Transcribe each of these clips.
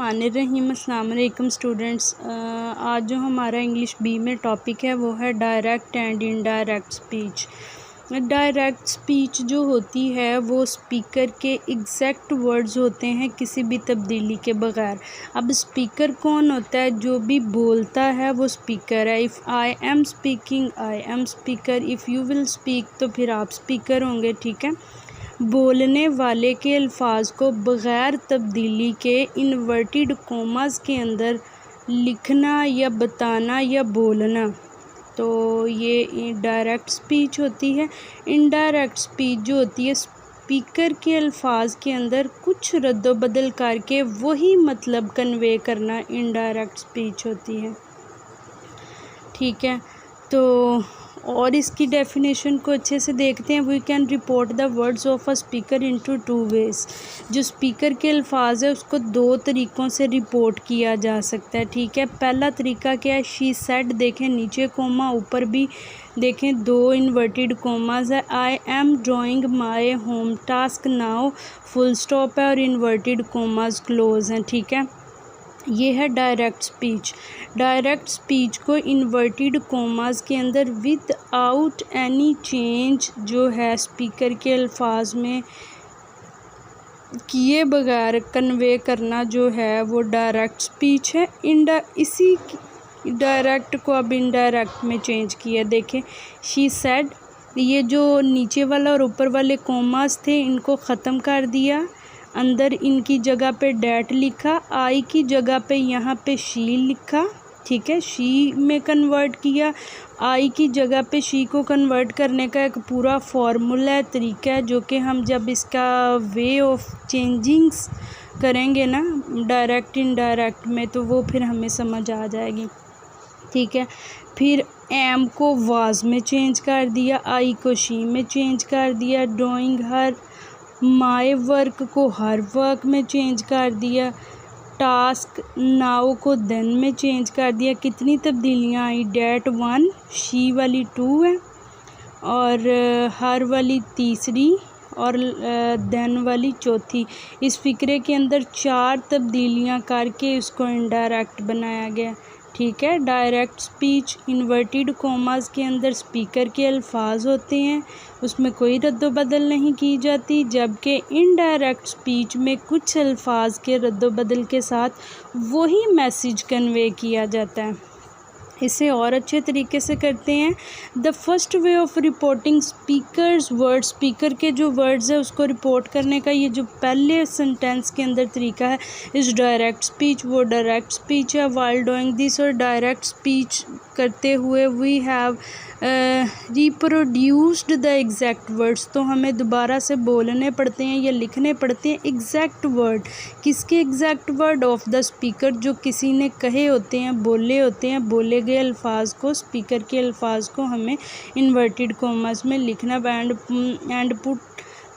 बिस्मिल्लाहिर्रहमानिर्रहीम। अस्सलाम वालेकुम स्टूडेंट्स। आज जो हमारा इंग्लिश बी में टॉपिक है वो है direct and indirect speech. Direct speech जो होती है वो स्पीकर के एग्जैक्ट वर्ड्स होते हैं किसी भी तब्दीली के बगैर। अब स्पीकर कौन होता है? जो भी बोलता है वो स्पीकर है। If I am speaking I am speaker, if you will speak तो फिर आप स्पीकर होंगे। ठीक है। बोलने वाले के अल्फाज को बग़ैर तब्दीली के इन्वर्टेड कोमास के अंदर लिखना या बताना या बोलना, तो ये डायरेक्ट स्पीच होती है। इनडायरेक्ट स्पीच जो होती है स्पीकर के अल्फाज के अंदर कुछ रद्द बदल करके वही मतलब कन्वे करना इनडायरेक्ट स्पीच होती है। ठीक है। तो और इसकी डेफिनेशन को अच्छे से देखते हैं। We can report the words of a speaker into two ways. जो स्पीकर के अल्फाज है उसको दो तरीक़ों से रिपोर्ट किया जा सकता है। ठीक है। पहला तरीका क्या है? शी सेड, देखें नीचे कोमा, ऊपर भी देखें दो इन्वर्टेड कोमास है। I am drawing my home task now, full stop है और इन्वर्टेड कोमास क्लोज हैं। ठीक है। ये है डायरेक्ट स्पीच। डायरेक्ट स्पीच को इन्वर्टेड कोमास के अंदर विद आउट एनी चेंज जो है स्पीकर के अल्फाज में किए बगैर कन्वे करना जो है वो डायरेक्ट स्पीच है। इसी डायरेक्ट को अब इनडायरेक्ट में चेंज किया। देखें शी सेड, ये जो नीचे वाला और ऊपर वाले कोमास थे इनको ख़त्म कर दिया, अंदर इनकी जगह पे डैट लिखा, आई की जगह पे यहाँ पे शी लिखा। ठीक है। शी में कन्वर्ट किया, आई की जगह पे शी को कन्वर्ट करने का एक पूरा फार्मूला है, तरीका है, जो कि हम जब इसका वे ऑफ चेंजिंग्स करेंगे ना डायरेक्ट इनडायरेक्ट में तो वो फिर हमें समझ आ जाएगी। ठीक है। फिर एम को वाज में चेंज कर दिया, आई को शी में चेंज कर दिया, ड्राइंग हर माय वर्क को हर वर्क में चेंज कर दिया, टास्क नाउ को देन में चेंज कर दिया। कितनी तब्दीलियाँ आई? डैट 1, शी वाली 2 है और हर वाली तीसरी और देन वाली चौथी। इस फिक्रे के अंदर 4 तब्दीलियाँ करके इसको इनडायरेक्ट बनाया गया। ठीक है। डायरेक्ट स्पीच इन्वर्टेड कोमास के अंदर स्पीकर के अल्फाज होते हैं, उसमें कोई रद्द बदल नहीं की जाती, जबकि इनडायरेक्ट स्पीच में कुछ अल्फाज के रद्द बदल के साथ वही मैसेज कन्वे किया जाता है। इसे और अच्छे तरीके से करते हैं। The first way of reporting speakers word, speaker के जो वर्ड्स है उसको रिपोर्ट करने का ये जो पहले सेंटेंस के अंदर तरीका है इस डायरेक्ट स्पीच, वो डायरेक्ट स्पीच है। वाइल डूइंग दिस, और डायरेक्ट स्पीच करते हुए we have reproduced the exact words, तो हमें दोबारा से बोलने पड़ते हैं या लिखने पड़ते हैं एग्जैक्ट वर्ड। किसके exact word? Of the speaker, जो किसी ने कहे होते हैं, बोले होते हैं, बोले गए अल्फाज को, स्पीकर के अल्फाज को हमें इन्वर्टेड कोमास में लिखना एंड पुट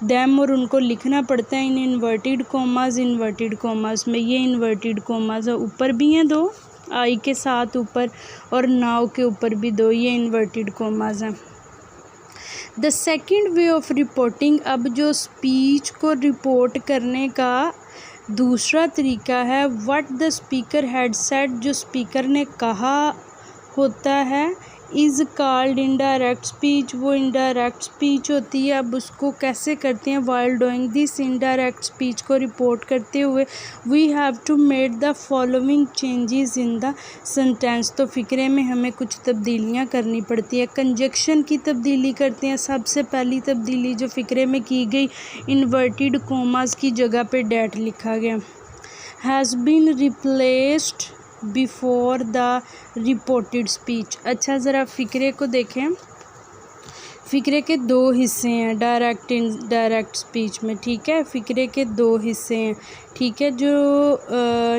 दैम, और उनको लिखना पड़ता है इन इन्वर्टेड कोमास में। ये इन्वर्टेड कोमास है, ऊपर भी हैं 2, आई के साथ ऊपर और नाउ के ऊपर भी 2, ये इन्वर्टेड कोमास हैं। The second way of reporting, अब जो स्पीच को रिपोर्ट करने का दूसरा तरीका है what the speaker had said, जो स्पीकर ने कहा होता है, इज़ कॉल्ड इनडायरेक्ट स्पीच, वो इनडायरेक्ट स्पीच होती है। अब उसको कैसे करते हैं? While doing this, indirect speech को रिपोर्ट करते हुए we have to made the following changes in the sentence, तो फिक्रे में हमें कुछ तब्दीलियाँ करनी पड़ती है। कंजक्शन की तब्दीली करते हैं। सबसे पहली तब्दीली जो फिक्रे में की गई, इन्वर्टेड कोमास की जगह पे डैट लिखा गया। Has been replaced before the reported speech. अच्छा, ज़रा फ़िक्रे को देखें। फ़िक्रे के 2 हिस्से हैं डायरेक्ट इनडायरेक्ट स्पीच में। ठीक है। फ़िक्रे के 2 हिस्से हैं। ठीक है। जो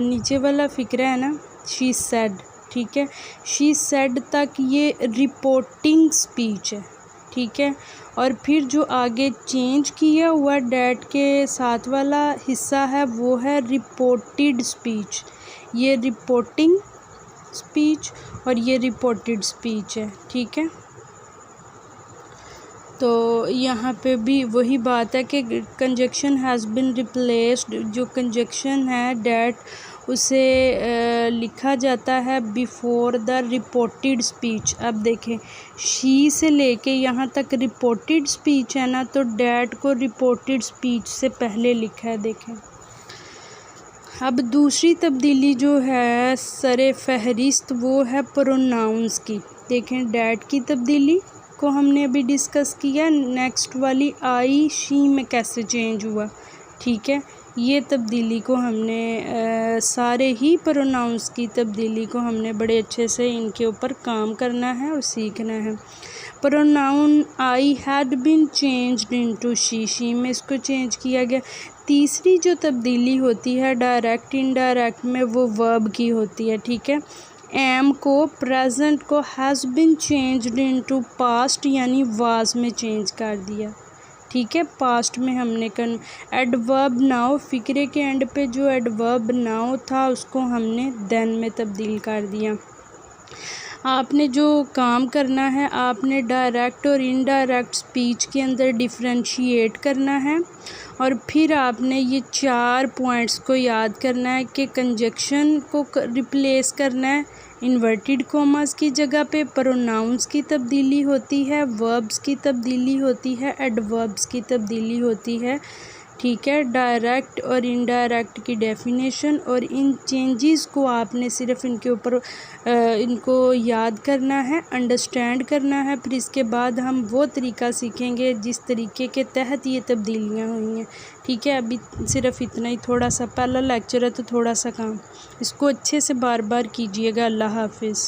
नीचे वाला फ़िक्रा है ना, शी सेड, ठीक है, शी सेड तक ये रिपोर्टिंग स्पीच है। ठीक है। और फिर जो आगे चेंज किया हुआ डैट के साथ वाला हिस्सा है वो है रिपोर्टेड स्पीच। ये रिपोर्टिंग स्पीच और ये रिपोर्टेड स्पीच है। ठीक है। तो यहाँ पे भी वही बात है कि कंजक्शन हैज़ बिन रिप्लेस्ड, जो कंजक्शन है डैट उसे लिखा जाता है बिफोर द रिपोर्टेड स्पीच। अब देखें, शी से लेके यहाँ तक रिपोर्टेड स्पीच है ना, तो डैट को रिपोर्टेड स्पीच से पहले लिखा है। देखें, अब दूसरी तब्दीली जो है सरे फहरिस्त, वो है प्रोनाउंस की। देखें, डैट की तब्दीली को हमने अभी डिस्कस किया। नेक्स्ट वाली आई शी में कैसे चेंज हुआ, ठीक है। ये तब्दीली को हमने सारे ही प्रोनाउंस की तब्दीली को हमने बड़े अच्छे से इनके ऊपर काम करना है और सीखना है। Pronoun I had been changed into she में इसको चेंज किया गया। तीसरी जो तब्दीली होती है डायरेक्ट इनडायरेक्ट में, वो वर्ब की होती है, ठीक है। एम को, प्रेजेंट को has been changed into past यानी वाज में चेंज कर दिया, ठीक है। पास्ट में हमने एडवर्ब नाउ, फिक्रे के एंड पे जो एडवर्ब नाउ था उसको हमने देन में तब्दील कर दिया। आपने जो काम करना है, आपने डायरेक्ट और इनडायरेक्ट स्पीच के अंदर डिफरेंशिएट करना है और फिर आपने ये 4 पॉइंट्स को याद करना है कि कंजक्शन को रिप्लेस करना है इन्वर्टेड कॉमास की जगह पे, प्रोनाउंस की तब्दीली होती है, वर्ब्स की तब्दीली होती है, एडवर्ब्स की तब्दीली होती है, ठीक है। डायरेक्ट और इनडायरेक्ट की डेफिनेशन, और इन चेंजेस को आपने सिर्फ इनके ऊपर इनको याद करना है, अंडरस्टैंड करना है। फिर इसके बाद हम वो तरीका सीखेंगे जिस तरीके के तहत ये तब्दीलियाँ हुई हैं, ठीक है। अभी सिर्फ इतना ही, थोड़ा सा पहला लेक्चर है तो थोड़ा सा काम, इसको अच्छे से बार बार कीजिएगा। अल्लाह हाफिज़।